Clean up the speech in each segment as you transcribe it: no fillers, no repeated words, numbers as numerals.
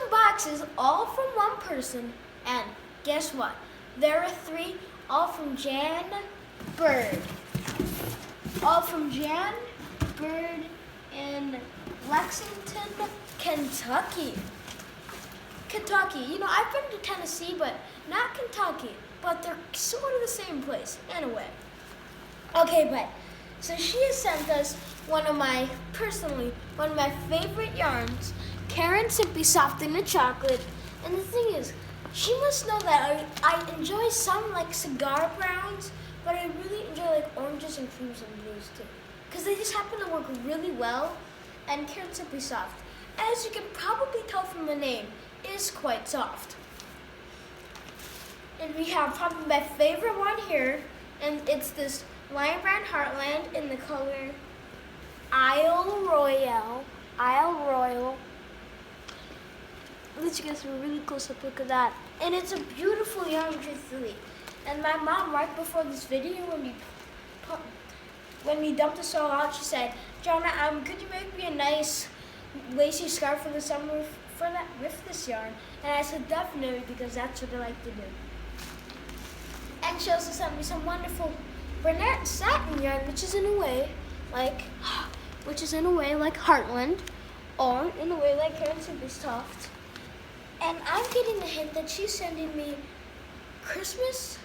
boxes, all from one person, and guess what? There are 3, all from Jan Bird. All from Jan Bird in Lexington, Kentucky. You know, I've been to Tennessee, but not Kentucky. But they're sort of the same place, in a way. Okay, but, so she has sent us one of my favorite yarns, Karen Simply Soft in the Chocolate. And the thing is, she must know that I enjoy some like cigar browns, but I really enjoy like oranges and creams and blues too. Because they just happen to work really well. And Karen Simply Soft, as you can probably tell from the name, is quite soft. And we have probably my favorite one here, and it's this Lion Brand Heartland in the color Isle Royal. Let you guys have a really close up look at that. And it's a beautiful yarn, truthfully. And my mom, right before this video, when we dumped this all out, she said, "Jonah, could you make me a nice lacy scarf for the summer with this yarn?" And I said, "Definitely, because that's what I like to do." And she also sent me some wonderful Bernat satin yarn, which is in a way like Heartland, or in a way like Karen Simply Soft. And I'm getting the hint that she's sending me Christmas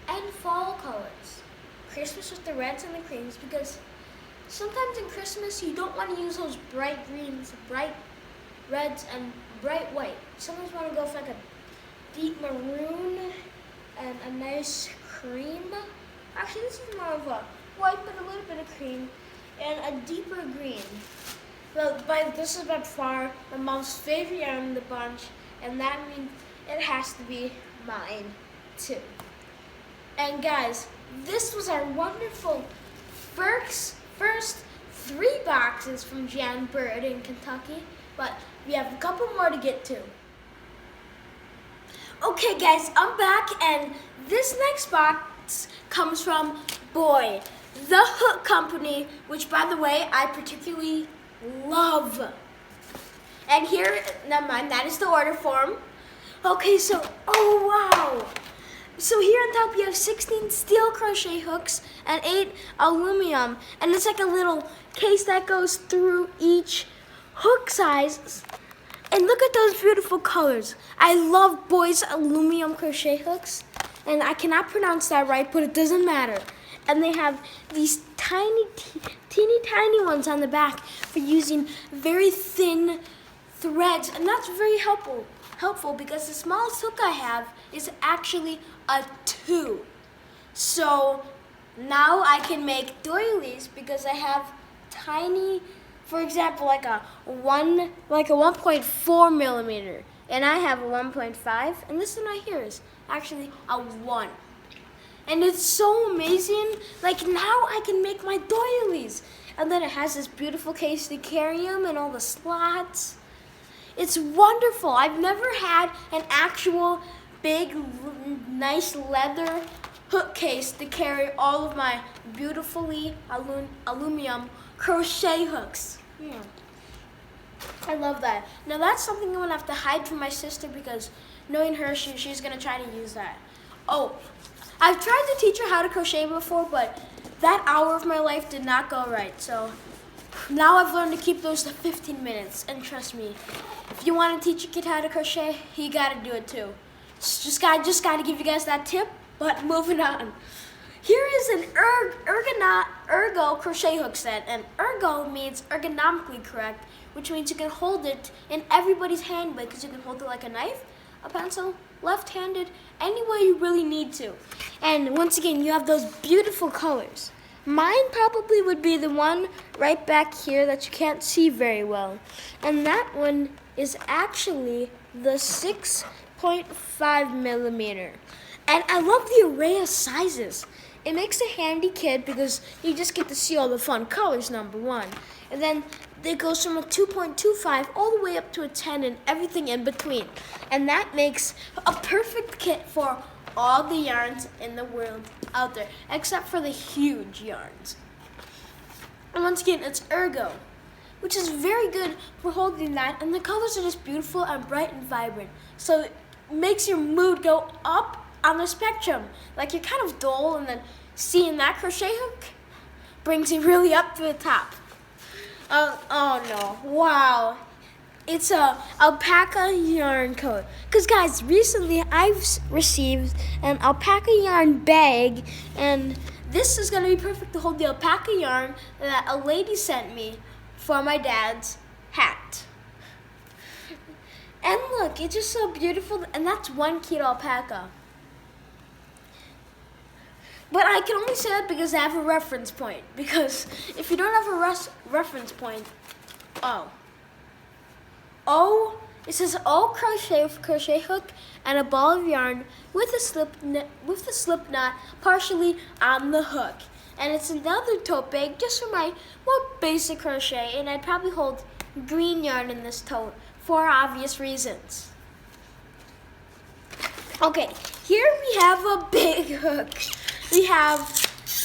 and fall colors. Christmas with the reds and the creams, because sometimes in Christmas you don't want to use those bright greens, bright reds, and bright white. Sometimes you want to go for like a deep maroon and a nice cream. Actually, this is more of a white but a little bit of cream and a deeper green. Well, this is by far my mom's favorite yarn in the bunch, and that means it has to be mine too. And guys, this was our wonderful first 3 boxes from Jan Bird in Kentucky, but we have a couple more to get to. Okay guys, I'm back, and this next box comes from Boye, the hook company, which by the way, I particularly love. And here, never mind, that is the order form. Okay, so, oh wow. So here on top you have 16 steel crochet hooks and 8 aluminum, and it's like a little case that goes through each hook size. And look at those beautiful colors. I love Boye's aluminum crochet hooks, and I cannot pronounce that right, but it doesn't matter. And they have these teeny tiny ones on the back for using very thin threads, and that's very helpful because the smallest hook I have is actually a 2. So now I can make doilies because I have tiny, for example, like a 1.4 millimeter, and I have a 1.5, and this one right here is actually a 1. And it's so amazing. Like, now I can make my doilies. And then it has this beautiful case to carry them and all the slots. It's wonderful. I've never had an actual big, nice leather hook case to carry all of my beautifully aluminum crochet hooks. I love that. Now that's something I'm gonna have to hide from my sister, because knowing her, she's gonna try to use that. Oh, I've tried to teach her how to crochet before, but that hour of my life did not go right. So now I've learned to keep those to 15 minutes. And trust me, if you want to teach a kid how to crochet, you gotta do it too. Just gotta give you guys that tip. But moving on. Here is an ergo crochet hook set, and ergo means ergonomically correct, which means you can hold it in everybody's hand, because you can hold it like a knife, a pencil, left-handed, any way you really need to. And once again, you have those beautiful colors. Mine probably would be the one right back here that you can't see very well. And that one is actually the 6.5 millimeter. And I love the array of sizes. It makes a handy kit because you just get to see all the fun colors, number one. And then it goes from a 2.25 all the way up to a 10 and everything in between. And that makes a perfect kit for all the yarns in the world out there, except for the huge yarns. And once again, it's ergo, which is very good for holding that. And the colors are just beautiful and bright and vibrant. So it makes your mood go up on the spectrum. Like you're kind of dull, and then seeing that crochet hook brings you really up to the top. Oh no, wow. It's a alpaca yarn coat. Because guys, recently I've received an alpaca yarn bag, and this is going to be perfect to hold the alpaca yarn that a lady sent me for my dad's hat. And look, it's just so beautiful, and that's 1 kilo alpaca. But I can only say that because I have a reference point. Because if you don't have a reference point, it says all crochet with crochet hook and a ball of yarn with a slip knot partially on the hook. And it's another tote bag just for my more basic crochet, and I'd probably hold green yarn in this tote for obvious reasons. Okay, here we have a big hook. We have,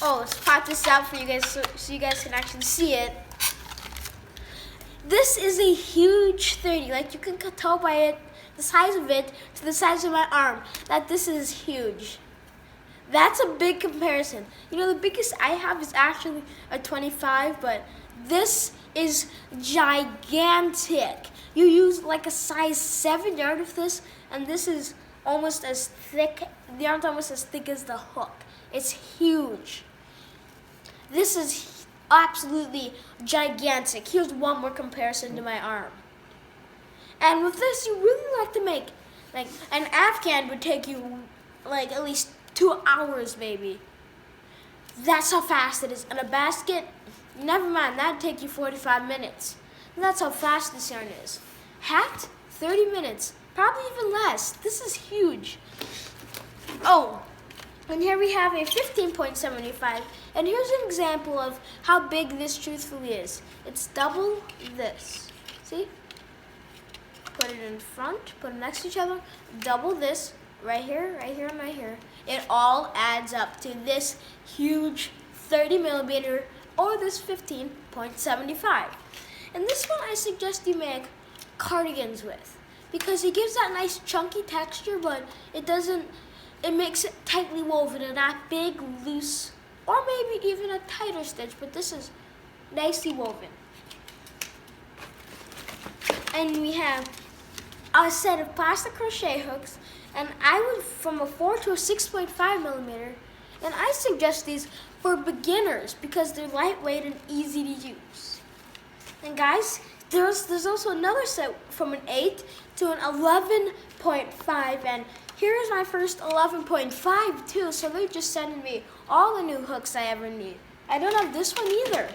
let's pop this out for you guys so you guys can actually see it. This is a huge 30. Like you can tell by it, the size of it to the size of my arm, that this is huge. That's a big comparison. You know, the biggest I have is actually a 25, but this is gigantic. You use like a size 7 yarn of this, and this is almost as thick. The yarn's almost as thick as the hook. It's huge. This is absolutely gigantic. Here's one more comparison to my arm. And with this, you really like to make, like, an Afghan would take you like at least 2 hours maybe. That's how fast it is. And a basket, never mind, that'd take you 45 minutes. And that's how fast this yarn is. Hat, 30 minutes, probably even less. This is huge. And here we have a 15.75, and here's an example of how big this truthfully is. It's double this. See? Put it in front, put them next to each other, double this, right here, right here, and right here. It all adds up to this huge 30 millimeter or this 15.75. And this one I suggest you make cardigans with, because it gives that nice chunky texture, but it makes it tightly woven and not big, loose, or maybe even a tighter stitch, but this is nicely woven. And we have a set of plastic crochet hooks, and I went from a 4 to a 6.5 millimeter, and I suggest these for beginners because they're lightweight and easy to use. And guys, there's also another set from an 8 to an 11.5, and here's my first 11.5 too, so they're just sending me all the new hooks I ever need. I don't have this one either.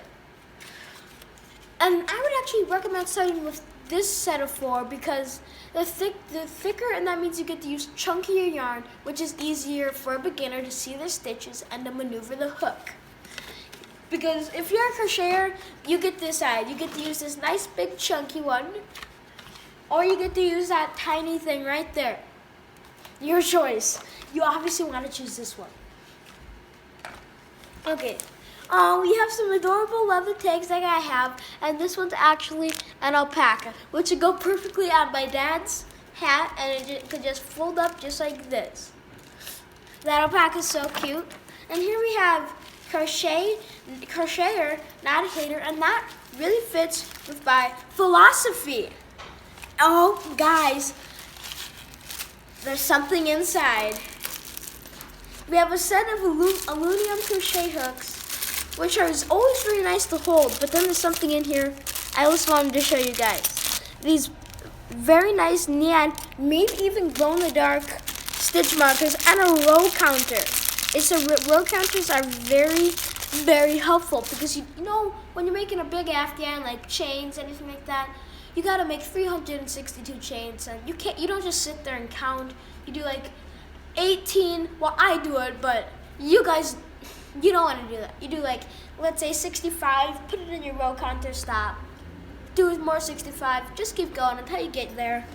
And I would actually recommend starting with this set of 4 because the thicker, and that means you get to use chunkier yarn, which is easier for a beginner to see the stitches and to maneuver the hook. Because if you're a crocheter, you get this side. You get to use this nice big chunky one, or you get to use that tiny thing right there. Your choice. You obviously want to choose this one. Okay. We have some adorable leather tags like I have, and this one's actually an alpaca, which would go perfectly on my dad's hat, and it could just fold up just like this. That alpaca is so cute. And here we have crocheter, not a hater, and that really fits with my philosophy. Oh, guys, there's something inside. We have a set of aluminum crochet hooks, which are always very nice to hold, but then there's something in here I just wanted to show you guys. These very nice neon, maybe even glow-in-the-dark stitch markers and a row counter. Row counters are very, very helpful because you know when you're making a big Afghan, like chains, anything like that, you gotta make 362 chains, and you don't just sit there and count. You do like 18. Well, I do it, but you guys, you don't want to do that. You do like, let's say 65. Put it in your row counter. Stop. Do more 65. Just keep going until you get there.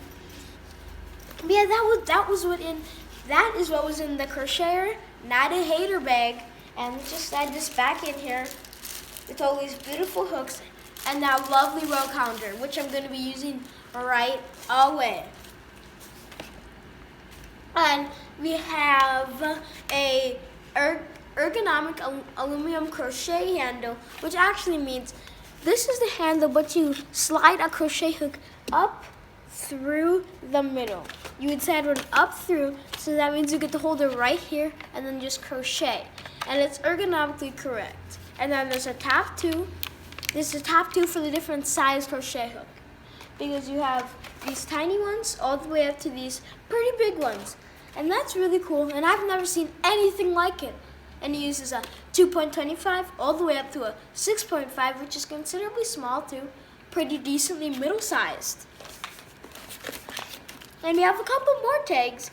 But yeah, that is what was in the crocheter, not a hater bag. And let's just add this back in here with all these beautiful hooks. and that lovely row counter, which I'm going to be using right away. And we have a ergonomic aluminum crochet handle, which actually means this is the handle, but you slide a crochet hook up through the middle. You would slide one up through, so that means you get to hold it right here and then just crochet. And it's ergonomically correct. And then there's a top two. This is a top two for the different size crochet hook, because you have these tiny ones all the way up to these pretty big ones. And that's really cool, and I've never seen anything like it. And it uses a 2.25 all the way up to a 6.5, which is considerably small too, pretty decently middle-sized. And we have a couple more tags,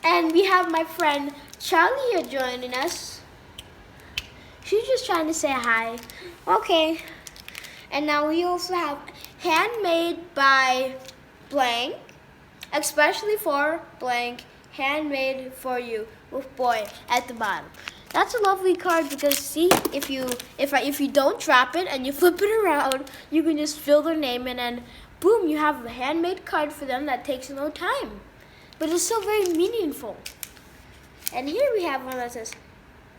and we have my friend Charlie here joining us. She's just trying to say hi. Okay. And now we also have handmade by blank, especially for blank, handmade for you with Boye at the bottom. That's a lovely card because see, if you don't drop it and you flip it around, you can just fill their name in and boom, you have a handmade card for them that takes no time. But it's still very meaningful. And here we have one that says,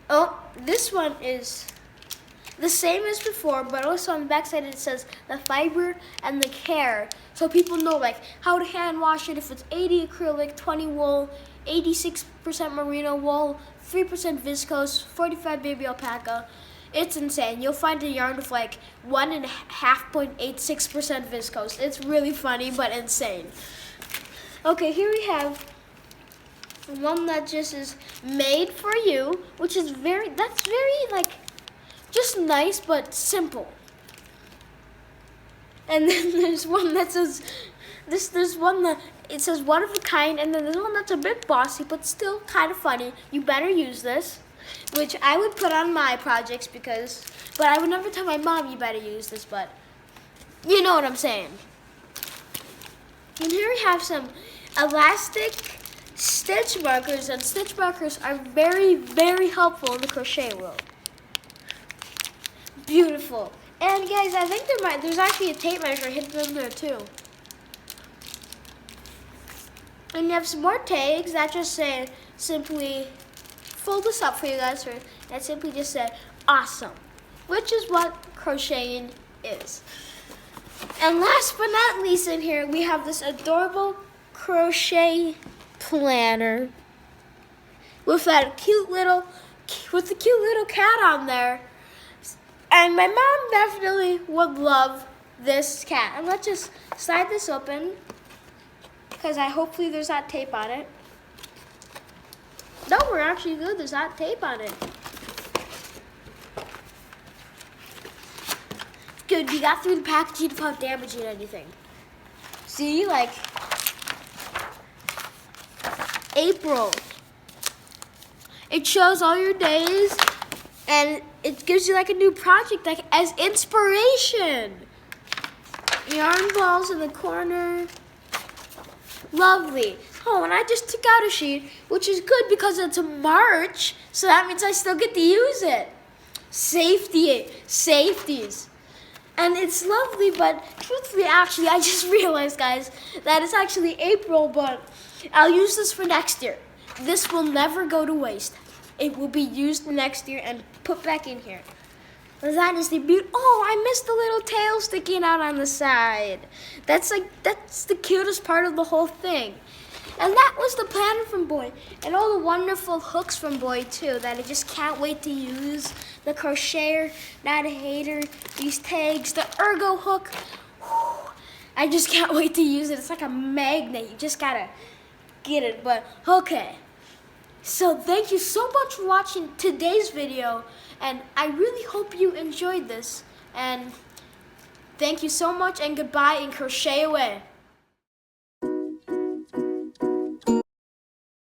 oh, this one is the same as before, but also on the back side it says the fiber and the care, so people know like how to hand wash it if it's 80 acrylic, 20 wool, 86% merino wool, 3% viscose, 45 baby alpaca. It's insane. You'll find a yarn with like 1.86% viscose. It's really funny but insane. Okay, here we have one that just is made for you, which is very like just nice but simple. And then there's one that says there's one that it says one of a kind, and then there's one that's a bit bossy but still kind of funny. You better use this, which I would put on my projects but I would never tell my mom you better use this, but you know what I'm saying. And here we have some elastic stitch markers, and stitch markers are very, very helpful in the crochet world. Beautiful. And guys, I think there's actually a tape measure hidden in there too. And you have some more tags that just say simply, fold this up for you guys, that simply just say awesome, which is what crocheting is. And last but not least in here, we have this adorable crochet planner with the cute little cat on there. And my mom definitely would love this cat. And let's just slide this open, because hopefully there's not tape on it. No, we're actually good. There's not tape on it. Good, we got through the packaging without damaging anything. See, like April. It shows all your days, and it gives you like a new project, like as inspiration. Yarn balls in the corner. Lovely. Oh, and I just took out a sheet, which is good because it's March, so that means I still get to use it. Safeties. And it's lovely, but truthfully, actually, I just realized, guys, that it's actually April, but I'll use this for next year. This will never go to waste. It will be used next year and put back in here. That is the beauty. Oh, I missed the little tail sticking out on the side. That's the cutest part of the whole thing. And that was the planner from Boye, and all the wonderful hooks from Boye too, that I just can't wait to use. The crocheter, not a hater, these tags, the ergo hook. Whew, I just can't wait to use it. It's like a magnet. You just gotta get it. But okay. So thank you so much for watching today's video, and I really hope you enjoyed this. And thank you so much, and goodbye, and crochet away.